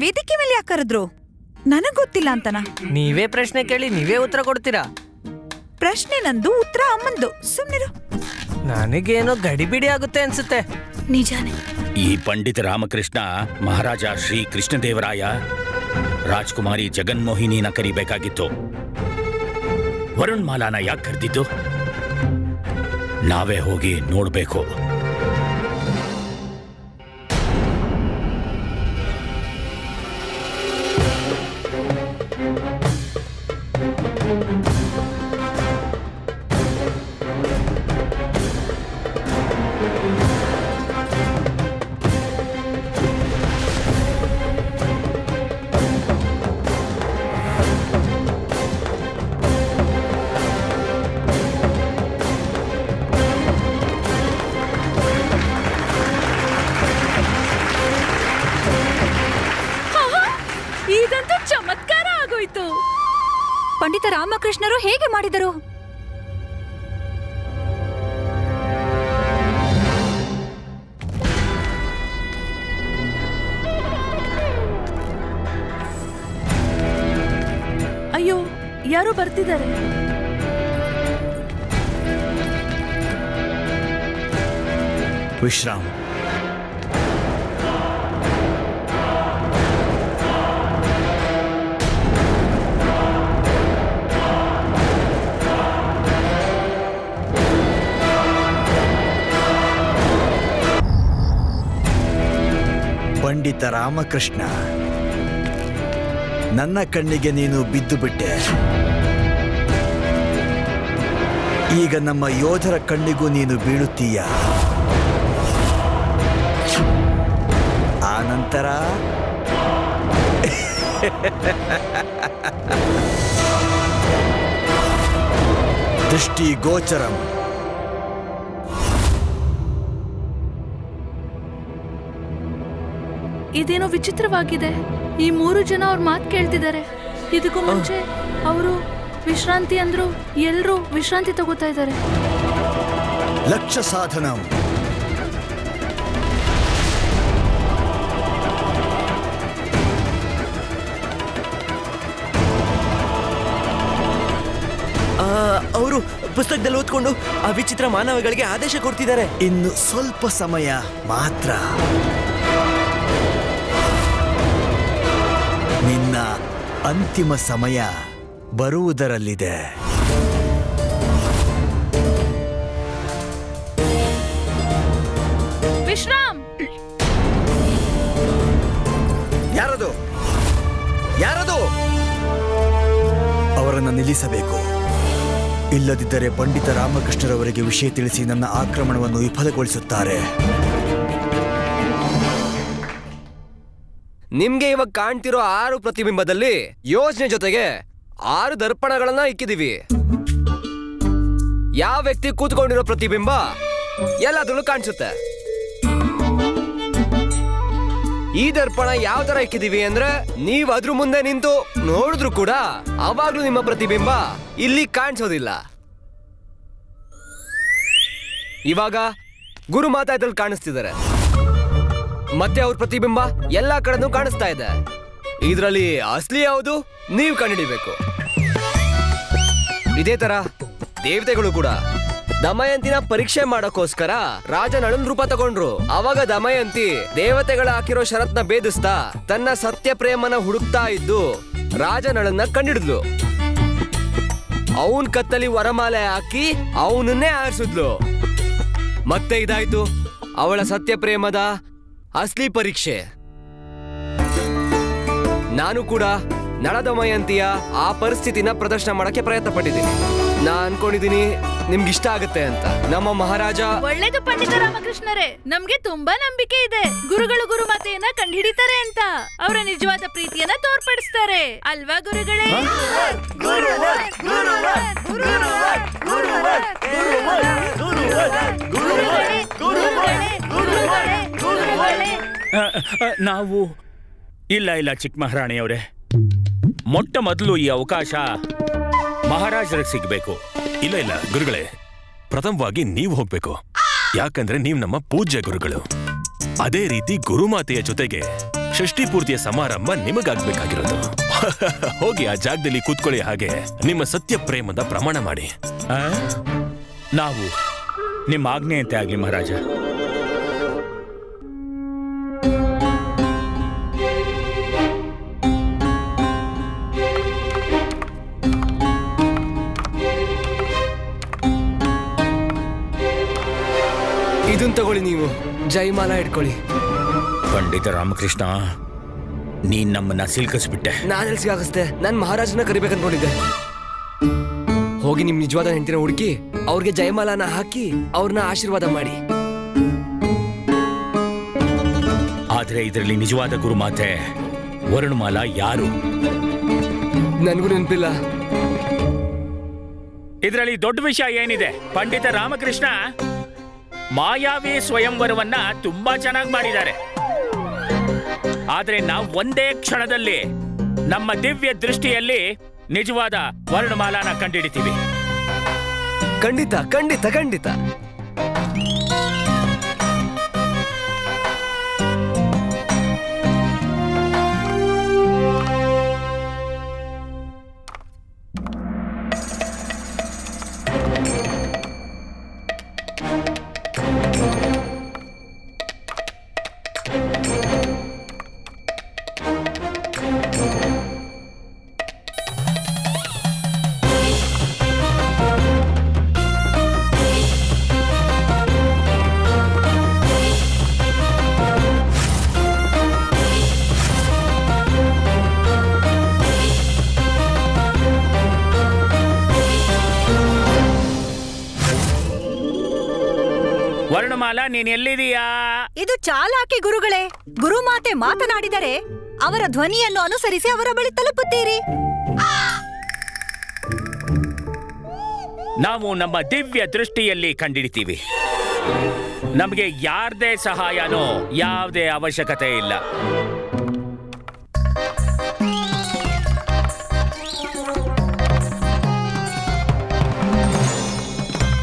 ವೇದಿಕೆ ಮೇಲೆ ಯಾಕೆ ಕರೆದ್ರು? ನನಗ್ ಗೊತ್ತಿಲ್ಲ ಅಂತನಾ? ನೀವೇ ಪ್ರಶ್ನೆ ಕೇಳಿ ನೀವೇ ಉತ್ತರ ಕೊಡ್ತೀರಾ? ಪ್ರಶ್ನೆ ನಂದು, ಉತ್ತರ ಅಮ್ಮಂದು. ಸುಮ್ನಿರು. ನನಗೇನೋ ಗಡಿಬಿಡಿ ಆಗುತ್ತೆ ಅನ್ಸುತ್ತೆ. ನಿಜಾನೇ. ಈ ಪಂಡಿತ ರಾಮಕೃಷ್ಣ ಮಹಾರಾಜ ಶ್ರೀ ಕೃಷ್ಣದೇವರಾಯ ರಾಜ್ಕುಮಾರಿ ಜಗನ್ಮೋಹಿನಿನ ಕರಿಬೇಕಾಗಿತ್ತು. ವರುಣ್ ಮಾಲಾನ ಯಾಕೆ ಕರೆದಿದ್ದು? ನಾವೇ ಹೋಗಿ ನೋಡ್ಬೇಕು. ಇದಂತೂ ಚಮತ್ಕಾರ ಆಗೋಯ್ತು. ಪಂಡಿತ ರಾಮಕೃಷ್ಣರು ಹೇಗೆ ಮಾಡಿದರು? ಅಯ್ಯೋ, ಯಾರೋ ಬರ್ತಿದ್ದಾರೆ. ವಿಶ್ರಾಮ್, ಪಂಡಿತ ರಾಮಕೃಷ್ಣ, ನನ್ನ ಕಣ್ಣಿಗೆ ನೀನು ಬಿದ್ದು ಬಿಟ್ಟೆ. ಈಗ ನಮ್ಮ ಯೋಧರ ಕಣ್ಣಿಗೂ ನೀನು ಬೀಳುತ್ತೀಯ. ಆ ನಂತರ ದೃಷ್ಟಿ ಗೋಚರಂ. ಇದೇನೋ ವಿಚಿತ್ರವಾಗಿದೆ. ಈ 3 ಜನ ಅವ್ರ ಮಾತು ಕೇಳ್ತಿದ್ದಾರೆ. ಇದಕ್ಕೂ ಮುಂಚೆ ಅವರು ವಿಶ್ರಾಂತಿ ಅಂದ್ರು, ಎಲ್ರೂ ವಿಶ್ರಾಂತಿ ತಗೋತಾ ಇದ್ದಾರೆ. ಲಕ್ಷ್ಯ ಸಾಧನಂ. ಅವರು ಪುಸ್ತಕದಲ್ಲಿ ಓದ್ಕೊಂಡು ಆ ವಿಚಿತ್ರ ಮಾನವಗಳಿಗೆ ಆದೇಶ ಕೊಡ್ತಿದ್ದಾರೆ. ಇನ್ನು ಸ್ವಲ್ಪ ಸಮಯ ಮಾತ್ರ. ನಿನ್ನ ಅಂತಿಮ ಸಮಯ ಬರುವುದರಲ್ಲಿದೆ. ವಿಶ್ರಾಮ್, ಯಾರದು? ಯಾರದು? ಅವರನ್ನು ನಿಲ್ಲಿಸಬೇಕು. ಇಲ್ಲದಿದ್ದರೆ ಪಂಡಿತ ರಾಮಕೃಷ್ಣರವರಿಗೆ ವಿಷಯ ತಿಳಿಸಿ ನನ್ನ ಆಕ್ರಮಣವನ್ನು ವಿಫಲಗೊಳಿಸುತ್ತಾರೆ. ನಿಮ್ಗೆ ಇವಾಗ ಕಾಣ್ತಿರೋ 6 ಪ್ರತಿಬಿಂಬದಲ್ಲಿ ಯೋಜನೆ ಜೊತೆಗೆ 6 ದರ್ಪಣಗಳನ್ನ ಇಕ್ಕಿದೀವಿ. ಯಾವ ವ್ಯಕ್ತಿ ಕೂತ್ಕೊಂಡಿರೋ ಪ್ರತಿಬಿಂಬ ಎಲ್ಲಾದ್ರೂ ಕಾಣಿಸುತ್ತೆ. ಈ ದರ್ಪಣ ಯಾವ ತರ ಇಕ್ಕಿದೀವಿ ಅಂದ್ರೆ, ನೀವ್ ಅದ್ರ ಮುಂದೆ ನಿಂತು ನೋಡಿದ್ರು ಕೂಡ ಅವಾಗ್ಲೂ ನಿಮ್ಮ ಪ್ರತಿಬಿಂಬ ಇಲ್ಲಿ ಕಾಣಿಸೋದಿಲ್ಲ. ಇವಾಗ ಗುರುಮಾತಾ ಇದ್ರಲ್ಲಿ ಕಾಣಿಸ್ತಿದ್ದಾರೆ, ಮತ್ತೆ ಅವ್ರ ಪ್ರತಿಬಿಂಬ ಎಲ್ಲಾ ಕಡೆನೂ ಕಾಣಿಸ್ತಾ ಇದೆ. ಇದರಲ್ಲಿ ಅಸಲಿ ಯಾವುದು ನೀವು ಕಂಡುಹಿಡಿಬೇಕು. ಇದೇ ತರ ದೇವತೆಗಳು ಕೂಡ ದಮಯಂತಿನ ಪರೀಕ್ಷೆ ಮಾಡೋಕ್ಕೋಸ್ಕರ ರಾಜ ನಳನ್ ರೂಪ ತಗೊಂಡ್ರು. ಅವಾಗ ದಮಯಂತಿ ದೇವತೆಗಳ ಹಾಕಿರೋ ಷರತ್ನ ಭೇದಿಸ್ತಾ ತನ್ನ ಸತ್ಯ ಪ್ರೇಮನ ಹುಡುಕ್ತಾ ಇದ್ದು ರಾಜ ನಳನ್ನ ಕಂಡಿಡಿದ್ಲು. ಅವನ್ ಕತ್ತಲಿ ವರಮಾಲೆ ಹಾಕಿ ಅವನನ್ನೇ ಆರಿಸಿದ್ಲು. ಮತ್ತೆ ಇದಾಯ್ತು ಅವಳ ಸತ್ಯ ಪ್ರೇಮದ ಅಸಲಿ ಪರೀಕ್ಷೆ. ನಾನು ಕೂಡ ನಳದಮಯಂತಿಯ ಆ ಪರಿಸ್ಥಿತಿನ ಪ್ರದರ್ಶನ ಮಾಡಕ್ಕೆ ಪ್ರಯತ್ನ ಪಟ್ಟಿದ್ದೀನಿ. ನಾ ಅನ್ಕೊಂಡಿದ್ದೀನಿ ನಿಮ್ಗೆ ಇಷ್ಟ ಆಗುತ್ತೆ ಅಂತ. ನಮ್ಮ ಮಹಾರಾಜ ಒಳ್ಳೇದು ಪಂಡಿತ ರಾಮಕೃಷ್ಣರೇ, ನಮ್ಗೆ ತುಂಬಾ ನಂಬಿಕೆ ಇದೆ. ಗುರುಗಳು ಗುರುಮಾತೆಯನ್ನ ಕಂಡುಹಿಡಿತಾರೆ ಅಂತ. ಅವರ ನಿಜವಾದ ಪ್ರೀತಿಯನ್ನ ತೋರ್ಪಡಿಸ್ತಾರೆ ಅಲ್ವಾ ಗುರುಗಳೇ? ನಾವು ಇಲ್ಲ ಚಿಕ್ಕ ಮಹಾರಾಣಿಯವರೇ, ಮೊಟ್ಟ ಮೊದಲು ಈ ಅವಕಾಶ ಮಹಾರಾಜರಿಗೆ ಸಿಗ್ಬೇಕು. ಇಲ್ಲ ಗುರುಗಳೇ, ಪ್ರಥಮವಾಗಿ ನೀವು ಹೋಗ್ಬೇಕು. ಯಾಕಂದ್ರೆ ನೀವು ನಮ್ಮ ಪೂಜ್ಯ ಗುರುಗಳು. ಅದೇ ರೀತಿ ಗುರುಮಾತೆಯ ಜೊತೆಗೆ ಷಷ್ಠಿ ಪೂರ್ತಿಯ ಸಮಾರಂಭ ನಿಮಗಾಗ್ಬೇಕಾಗಿರೋದು. ಹೋಗಿ ಆ ಜಾಗದಲ್ಲಿ ಕೂತ್ಕೊಳ್ಳಿ, ಹಾಗೆ ನಿಮ್ಮ ಸತ್ಯ ಪ್ರೇಮದ ಪ್ರಮಾಣ ಮಾಡಿ. ಆ? ನಾವು ನಿಮ್ಮ ಆಜ್ಞೆಯಂತೆ ಆಗ್ಲಿ ಮಹಾರಾಜ. ಇದನ್ ತಗೊಳ್ಳಿ, ನೀವು ಜೈಮಾಲ ಇಟ್ಕೊಳ್ಳಿ. ಪಂಡಿತ ರಾಮಕೃಷ್ಣ, ನೀನ್ ನಮ್ಮನ್ನ ಸಿಲ್ಕಿಸ್ಬಿಟ್ಟೆ. ನಾನೆಲ್ಲಿ ಸಿಗಾಕಿಸ್ದೆ? ನಾನ್ ಮಹಾರಾಜನ ಕರಿಬೇಕನ್ಕೊಂಡಿದ್ದೆ. ಹೋಗಿ ನಿಮ್ ನಿಜವಾದ ಹೆಂಡತಿನ ಹುಡುಕಿ ಅವ್ರಿಗೆ ಜಯಮಾಲಾನ ಹಾಕಿ ಅವ್ರನ್ನ ಆಶೀರ್ವಾದ ಮಾಡಿ. ಆದ್ರೆ ಇದರಲ್ಲಿ ನಿಜವಾದ ಗುರುಮಾತೆ ವರುಣಮಾಲ ಯಾರು? ನನ್ಗೂ ನೆನಪಿಲ್ಲ. ಇದರಲ್ಲಿ ದೊಡ್ಡ ವಿಷಯ ಏನಿದೆ? ಪಂಡಿತ ರಾಮಕೃಷ್ಣ ಮಾಯಾವಿ ಸ್ವಯಂವರವನ್ನ ತುಂಬಾ ಚೆನ್ನಾಗಿ ಮಾಡಿದ್ದಾರೆ. ಆದ್ರೆ ನಾವು ಒಂದೇ ಕ್ಷಣದಲ್ಲಿ ನಮ್ಮ ದಿವ್ಯ ದೃಷ್ಟಿಯಲ್ಲಿ ನಿಜವಾದ ವರ್ಣಮಾಲಾನ ಕಂಡಿಡಿತೀವಿ. ಖಂಡಿತ ಖಂಡಿತ ಖಂಡಿತ. ವರ್ಣಮಾಲಾ, ನೀನ್ ಎಲ್ಲಿದೀಯಾ? ಇದು ಚಾಲಾಕಿ ಗುರುಗಳೇ. ಗುರುಮಾತೆ ಮಾತನಾಡಿದರೆ ಅವರ ಧ್ವನಿಯನ್ನು ಅನುಸರಿಸಿ ಅವರ ಬಳಿ ತಲುಪುತ್ತೀರಿ. ನಾವು ನಮ್ಮ ದಿವ್ಯ ದೃಷ್ಟಿಯಲ್ಲಿ ಕಂಡಿಡಿತೀವಿ. ನಮಗೆ ಯಾರ್ದೇ ಸಹಾಯನೋ ಯಾವುದೇ ಅವಶ್ಯಕತೆ ಇಲ್ಲ.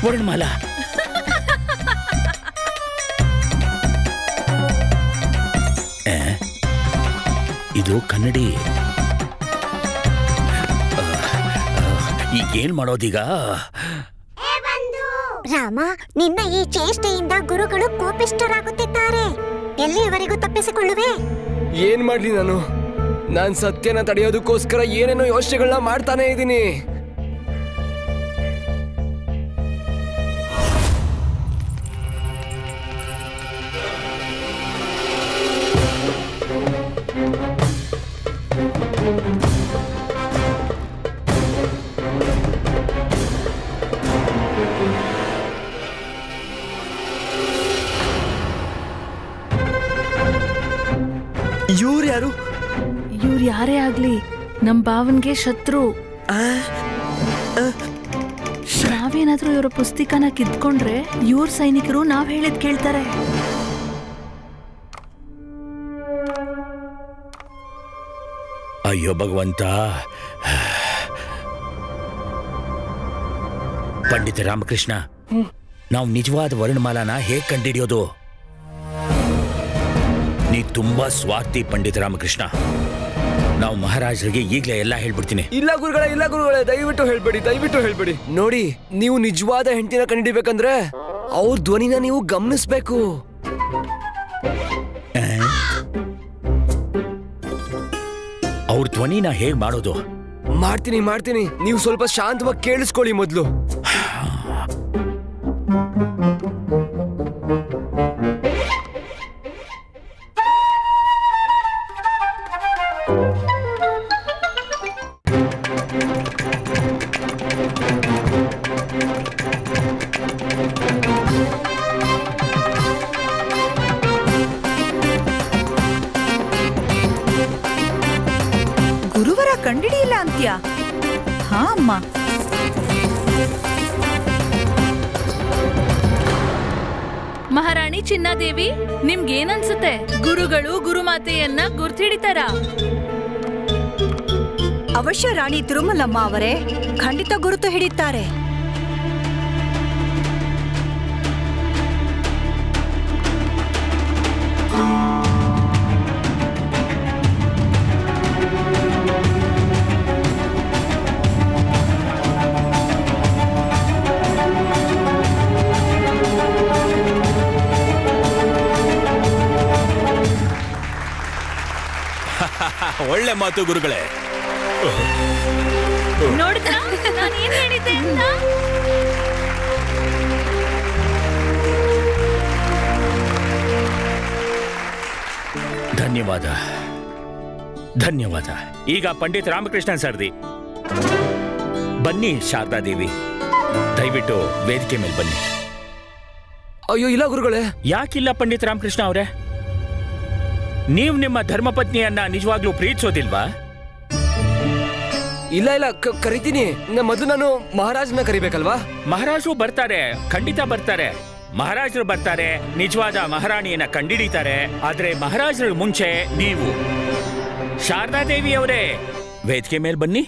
ವರ್ಣಮಾಲಾ, ಇದು ಕನ್ನಡಿ. ಈಗೇನ್ ಮಾಡೋದೀಗ? ರಾಮ, ನಿನ್ನ ಈ ಚೇಷ್ಟೆಯಿಂದ ಗುರುಗಳು ಕೋಪಿಷ್ಠರಾಗುತ್ತಿದ್ದಾರೆ. ಎಲ್ಲಿಯವರೆಗೂ ತಪ್ಪಿಸಿಕೊಳ್ಳುವೆ? ಏನ್ ಮಾಡ್ಲಿ ನಾನು? ನಾನ್ ಸತ್ಯನ ತಡೆಯೋದಕ್ಕೋಸ್ಕರ ಏನೇನೋ ಯೋಚನೆಗಳನ್ನ ಮಾಡ್ತಾನೆ ಇದ್ದೀನಿ. ಇವ್ರು ಯಾರು? ಇವ್ರು ಯಾರೇ ಆಗ್ಲಿ ನಮ್ ಭಾವನ್ಗೆ ಶತ್ರು. ನಾವೇನಾದ್ರೂ ಇವರ ಪುಸ್ತಿಕನ ಕಿತ್ಕೊಂಡ್ರೆ ಇವ್ರ ಸೈನಿಕರು ನಾವ್ ಹೇಳಿದ್ ಕೇಳ್ತಾರೆ. ಅಯ್ಯೋ ಭಗವಂತ. ಪಂಡಿತ ರಾಮಕೃಷ್ಣ, ನಾವು ನಿಜವಾದ ವರ್ಣಮಾಲಾನ ಹೇಗ್ ಕಂಡಿಡಿಯೋದು? ನೀ ತುಂಬಾ ಸ್ವಾರ್ಥಿ ಪಂಡಿತ ರಾಮಕೃಷ್ಣ. ನಾವು ಮಹಾರಾಜರಿಗೆ ಈಗಲೇ ಎಲ್ಲ ಹೇಳ್ಬಿಡ್ತೀನಿ. ಇಲ್ಲ ಗುರುಗಳೇ, ದಯವಿಟ್ಟು ಹೇಳ್ಬೇಡಿ. ನೋಡಿ, ನೀವು ನಿಜವಾದ ಹೆಂಡತಿನ ಕಂಡಿಡಿಬೇಕಂದ್ರೆ ಅವ್ರ ಧ್ವನಿನ ನೀವು ಗಮನಿಸ್ಬೇಕು. ಅವ್ರ ಧ್ವನಿನ ಹೇಗ್ ಮಾಡೋದು? ಮಾಡ್ತೀನಿ. ನೀವು ಸ್ವಲ್ಪ ಶಾಂತವಾಗಿ ಕೇಳಿಸ್ಕೊಳ್ಳಿ ಮೊದ್ಲು. ಗುರುವರ ಕಂಡಿಡಿಯಿಲ್ಲ ಅಂತ್ಯ? ಹಾ ಅಮ್ಮ. ಮಹಾರಾಣಿ ಚಿನ್ನಾದೇವಿ, ನಿಮ್ಗೇನನ್ಸುತ್ತೆ? ಗುರುಗಳು ಗುರುಮಾತೆಯನ್ನ ಗುರ್ತಿಡಿತಾರ? ಅವಶ್ಯ ರಾಣಿ ತಿರುಮಲಮ್ಮ ಅವರೇ, ಖಂಡಿತ ಗುರುತು ಹಿಡಿತಾರೆ. ಒಳ್ಳೆ ಮಾತು ಗುರುಗಳೇ. ನೋಡಿದ್ರಾ ನಾನು ಏನ್ ಹೇಳಿದ್ದೆ ಅಂತ? ಧನ್ಯವಾದ ಧನ್ಯವಾದ. ಈಗ ಪಂಡಿತ್ ರಾಮಕೃಷ್ಣನ್ ಸರ್ದಿ, ಬನ್ನಿ ಶಾರದಾದೇವಿ, ದಯವಿಟ್ಟು ವೇದಿಕೆ ಮೇಲೆ ಬನ್ನಿ. ಅಯ್ಯೋ ಇಲ್ಲ ಗುರುಗಳೇ. ಯಾಕಿಲ್ಲ ಪಂಡಿತ್ ರಾಮಕೃಷ್ಣ ಅವರೇ? ನೀವು ನಿಮ್ಮ ಧರ್ಮಪತ್ನಿಯನ್ನ ನಿಜವಾಗ್ಲೂ ಪ್ರೀತಿಸೋದಿಲ್ವಾ? ಇಲ್ಲ ಇಲ್ಲ ಕರಿತೀನಿ. ಮೊದಲು ನಾನು ಮಹಾರಾಜನ ಕರಿಬೇಕಲ್ವಾ? ಮಹಾರಾಜರು ಬರ್ತಾರೆ, ಖಂಡಿತ ಬರ್ತಾರೆ. ಮಹಾರಾಜರು ಬರ್ತಾರೆ, ನಿಜವಾದ ಮಹಾರಾಣಿಯನ್ನ ಕಂಡಿಡಿತಾರೆ. ಆದ್ರೆ ಮಹಾರಾಜರ ಮುಂಚೆ ನೀವು ಶಾರದಾದೇವಿ ಅವರೇ ವೇದಿಕೆ ಮೇಲೆ ಬನ್ನಿ.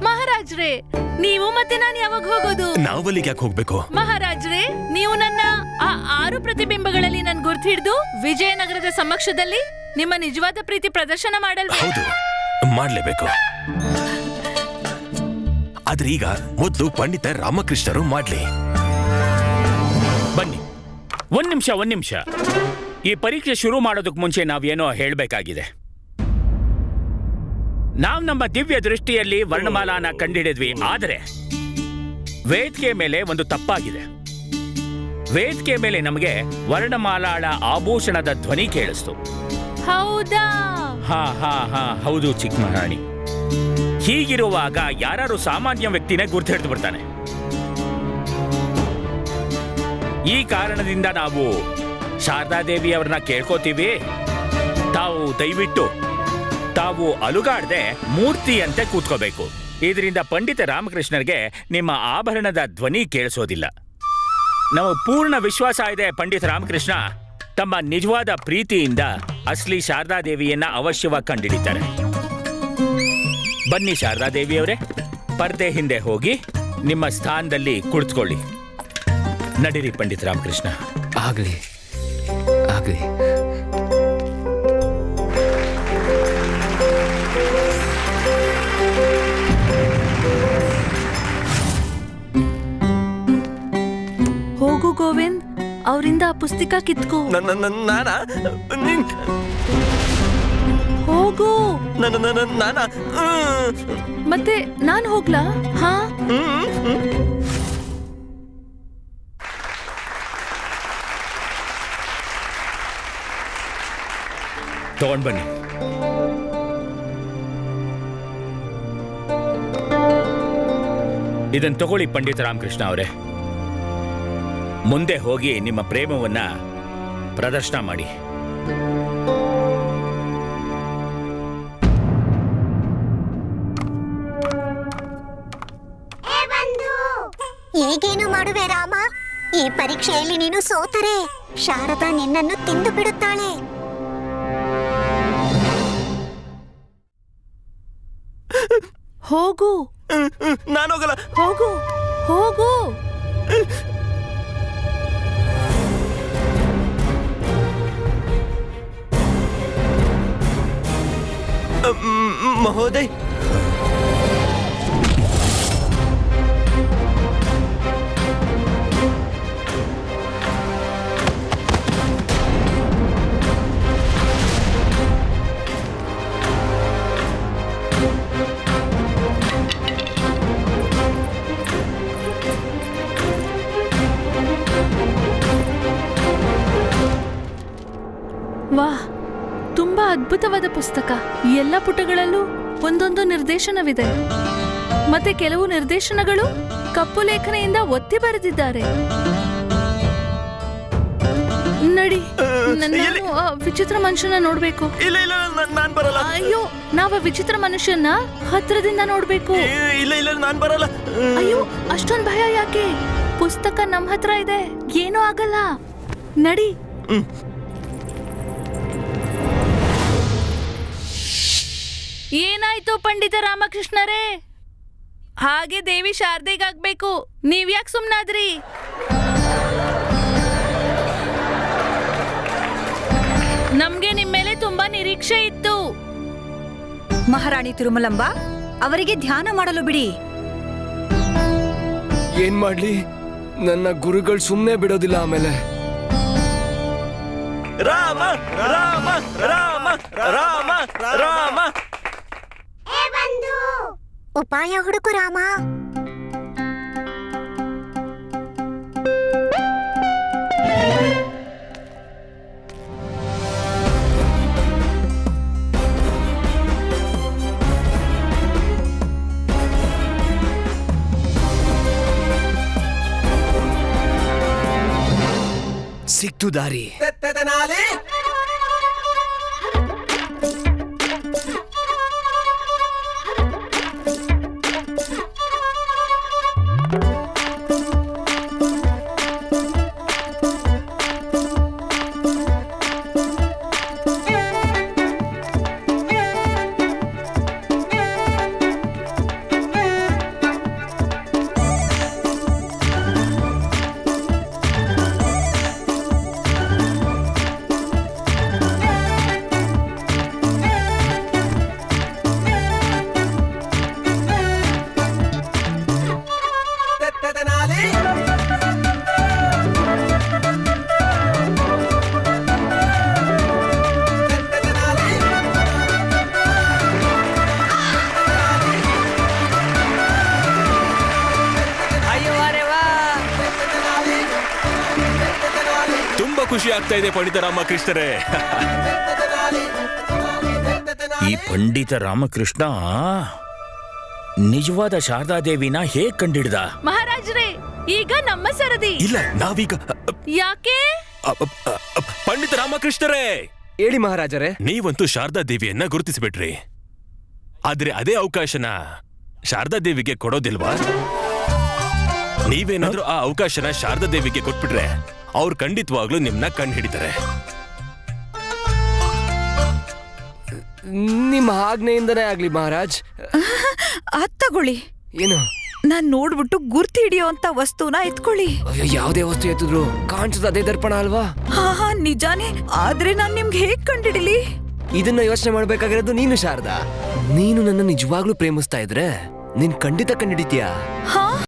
ಮಹಾರಾಜ್ರೆ, ನೀವು ಮತ್ತೆ ನಾನು ಯಾವಾಗ ಹೋಗೋದು? ನಾವಲ್ಲಿಗೆ ಯಾಕೆ ಹೋಗ್ಬೇಕು? ಮಹಾರಾಜ್ರೆ, ನೀವು ನನ್ನ ಆ 6 ಪ್ರತಿಬಿಂಬಗಳಲ್ಲಿ ನನ್ ಗುರ್ತು ಹಿಡಿದು ವಿಜಯನಗರದ ಸಮಕ್ಷದಲ್ಲಿ ನಿಮ್ಮ ನಿಜವಾದ ಪ್ರೀತಿ ಪ್ರದರ್ಶನ ಮಾಡಲ್ವೇ? ಹೌದು, ಮಾಡ್ಲೇಬೇಕು. ಆದ್ರೆ ಈಗ ಮೊದಲು ಪಂಡಿತ ರಾಮಕೃಷ್ಣರು ಮಾಡ್ಲಿ. ಬನ್ನಿ. ಒಂದ್ ನಿಮಿಷ. ಈ ಪರೀಕ್ಷೆ ಶುರು ಮಾಡೋದಕ್ಕೆ ಮುಂಚೆ ನಾವೇನೋ ಹೇಳಬೇಕಾಗಿದೆ. ನಾವು ನಮ್ಮ ದಿವ್ಯ ದೃಷ್ಟಿಯಲ್ಲಿ ವರ್ಣಮಾಲಾನ ಕಂಡಿಡಿದ್ವಿ, ಆದರೆ ವೇದಿಕೆ ಮೇಲೆ ಒಂದು ತಪ್ಪಾಗಿದೆ. ವೇದಿಕೆ ಮೇಲೆ ನಮಗೆ ವರ್ಣಮಾಲಾಳ ಆಭೂಷಣದ ಧ್ವನಿ ಕೇಳಿಸ್ತು. ಹೌದಾ? ಹೌದು ಚಿಕ್ಕ ಮಹಾರಾಣಿ. ಹೀಗಿರುವಾಗ ಯಾರು ಸಾಮಾನ್ಯ ವ್ಯಕ್ತಿನೇ ಗುರ್ತು ಹಿಡಿದು ಬಿಡ್ತಾನೆ. ಈ ಕಾರಣದಿಂದ ನಾವು ಶಾರದಾದೇವಿ ಅವ್ರನ್ನ ಕೇಳ್ಕೋತೀವಿ, ತಾವು ಅಲುಗಾಡದೆ ಮೂರ್ತಿಯಂತೆ ಕೂತ್ಕೋಬೇಕು. ಇದರಿಂದ ಪಂಡಿತ ರಾಮಕೃಷ್ಣರಿಗೆ ನಿಮ್ಮ ಆಭರಣದ ಧ್ವನಿ ಕೇಳಿಸೋದಿಲ್ಲ. ನಮ್ಮ ಪೂರ್ಣ ವಿಶ್ವಾಸ ಇದೆ, ಪಂಡಿತ ರಾಮಕೃಷ್ಣ ತಮ್ಮ ನಿಜವಾದ ಪ್ರೀತಿಯಿಂದ ಅಸಲಿ ಶಾರದಾದೇವಿಯನ್ನ ಅವಶ್ಯವಾಗಿ ಕಂಡಿಡಿತಾರೆ. ಬನ್ನಿ ಶಾರದಾದೇವಿಯವರೇ, ಪರ್ದೆ ಹಿಂದೆ ಹೋಗಿ ನಿಮ್ಮ ಸ್ಥಾನದಲ್ಲಿ ಕುಳಿತುಕೊಳ್ಳಿ. ನಡೀರಿ ಪಂಡಿತ ರಾಮಕೃಷ್ಣ. ಆಗ್ಲಿ ಆಗ್ಲಿ. ಹೋಗು ಗೋವಿಂದ್, ಅವರಿಂದ ಆ ಪುಸ್ತಕ ಕಿತ್ಕೋ. ನಾನಾ? ಹೋಗು. ನಾನಾ? ಮತ್ತೆ ನಾನ್ ಹೋಗ್ಲಾ? ಹಾ, ತಗೊಂಡ್ ಬನ್ನಿ. ಇದನ್ನು ತಗೊಳ್ಳಿ ಪಂಡಿತ ರಾಮಕೃಷ್ಣ ಅವರೇ. ಮುಂದೆ ಹೋಗಿ ನಿಮ್ಮ ಪ್ರೇಮವನ್ನ ಪ್ರದರ್ಶನ ಮಾಡಿ. ಈಗೇನು ಮಾಡುವೆ ರಾಮ? ಈ ಪರೀಕ್ಷೆಯಲ್ಲಿ ನೀನು ಸೋತರೆ ಶಾರದಾ ನಿನ್ನನ್ನು ತಿಂದು ಬಿಡುತ್ತಾಳೆ. ಹೋಗು. ನಾನೋಗಲ್ಲ. ಹೋಗು ಹೋಗು. ಮಹೋದಯ್, ವಾಹ್, ತುಂಬಾ ಅದ್ಭುತವಾದ ಪುಸ್ತಕ. ಎಲ್ಲ ಪುಟಗಳಲ್ಲೂ ಒಂದೊಂದು ನಿರ್ದೇಶನವಿದೆ. ಮತ್ತೆ ಕೆಲವು ನಿರ್ದೇಶನಗಳು ಕಪ್ಪು ಲೇಖನೆಯಿಂದ ಒತ್ತಿ ಬರೆದಿದ್ದಾರೆ. ನಡಿ, ನಾನು ಆ ವಿಚಿತ್ರ ಮನುಷ್ಯನ ನೋಡ್ಬೇಕು. ಇಲ್ಲ ಇಲ್ಲ ನಾನ್ ಬರಲ್ಲ. ಅಯ್ಯೋ, ನಾವ ವಿಚಿತ್ರ ಮನುಷ್ಯನ ಹತ್ರದಿಂದ ನೋಡ್ಬೇಕು. ಇಲ್ಲ ನಾನ್ ಬರಲ್ಲ. ಅಯ್ಯೋ, ಅಷ್ಟೊಂದ್ ಭಯ ಯಾಕೆ? ಪುಸ್ತಕ ನಮ್ ಹತ್ರ ಇದೆ, ಏನೂ ಆಗಲ್ಲ. ನಡಿ. ಏನಾಯ್ತು ಪಂಡಿತ ರಾಮಕೃಷ್ಣರೇ? ಹಾಗೆ ದೇವಿ ಶಾರದೆಗಾಗ್ಬೇಕು, ನೀವ್ಯಾಕೆ ಸುಮ್ನಾದ್ರಿ? ನಮ್ಗೆ ನಿಮ್ಮೇಲೆ ತುಂಬಾ ನಿರೀಕ್ಷೆ ಇತ್ತು. ಮಹಾರಾಣಿ ತಿರುಮಲಂಬ ಅವರಿಗೆ ಧ್ಯಾನ ಮಾಡಲು ಬಿಡಿ. ಏನ್ ಮಾಡ್ಲಿ, ನನ್ನ ಗುರುಗಳು ಸುಮ್ನೆ ಬಿಡೋದಿಲ್ಲ ಆಮೇಲೆ. ರಾಮ ರಾಮ ರಾಮ ರಾಮ ರಾಮ. ಉಪಾಯ ಹುಡುಕು ರಾಮ. ಸಿಕ್ತು ದಾರಿ. ತುಂಬಾ ಖುಷಿ ಆಗ್ತಾ ಇದೆ ಪಂಡಿತ ರಾಮಕೃಷ್ಣರೇ. ಈ ಪಂಡಿತ ರಾಮಕೃಷ್ಣ ನಿಜವಾದ ಶಾರದಾದೇವಿನ ಹೇಗ್ ಕಂಡಿಡ್ದ? ಮಹಾರಾಜ್ರೇ, ಈಗ ನಮ್ಮ ಸರದಿ. ಇಲ್ಲ, ನಾವೀಗ ಯಾಕೆ? ಪಂಡಿತ ರಾಮಕೃಷ್ಣರೇ, ಹೇಳಿ ಮಹಾರಾಜರೇ. ನೀವಂತೂ ಶಾರದಾ ದೇವಿಯನ್ನ ಗುರುತಿಸ್ಬಿಟ್ರಿ. ಆದ್ರೆ ಅದೇ ಅವಕಾಶನ ಶಾರದಾ ದೇವಿಗೆ ಕೊಡೋದಿಲ್ವಾ? ನೀವೇನಾದ್ರೂ ಆ ಅವಕಾಶನ ಶಾರದಾ ದೇವಿಗೆ ಕೊಟ್ಬಿಟ್ರೆ ಅವ್ರು ಖಂಡಿತವಾಗ್ಲೂ ನಿಮ್ನ ಕಂಡು ಹಿಡಿತಾರೆ. ನಿಮ್ಮ ಆಜ್ಞೆಯಿಂದನೇ ಆಗ್ಲಿ ಮಹಾರಾಜ್. ಅದ್ ತಗೊಳ್ಳಿ. ಏನು? ನಾನ್ ನೋಡ್ಬಿಟ್ಟು ಗುರ್ತು ಹಿಡಿಯೋ ಅಂತ ವಸ್ತುನ ಎತ್ಕೊಳ್ಳಿ. ಅಯ್ಯೋ, ಯಾವ್ದೇ ವಸ್ತು ಎತ್ತಿದ್ರು ಕಾಣಿಸೋದು ಅದೇ ದರ್ಪಣ ಅಲ್ವಾ? ಹಾ ನಿಜಾನೇ. ಆದ್ರೆ ನಾನ್ ನಿಮ್ಗೆ ಹೇಗ್ ಕಂಡಿಡಿಲಿ? ಇದನ್ನ ಯೋಚನೆ ಮಾಡ್ಬೇಕಾಗಿರೋದು ನೀನು ಶಾರದಾ. ನೀನು ನನ್ನ ನಿಜವಾಗ್ಲೂ ಪ್ರೇಮಿಸ್ತಾ ಇದ್ರೆ ನೀನ್ ಖಂಡಿತ ಕಂಡಿಡಿತೀಯಾ? ಹಾ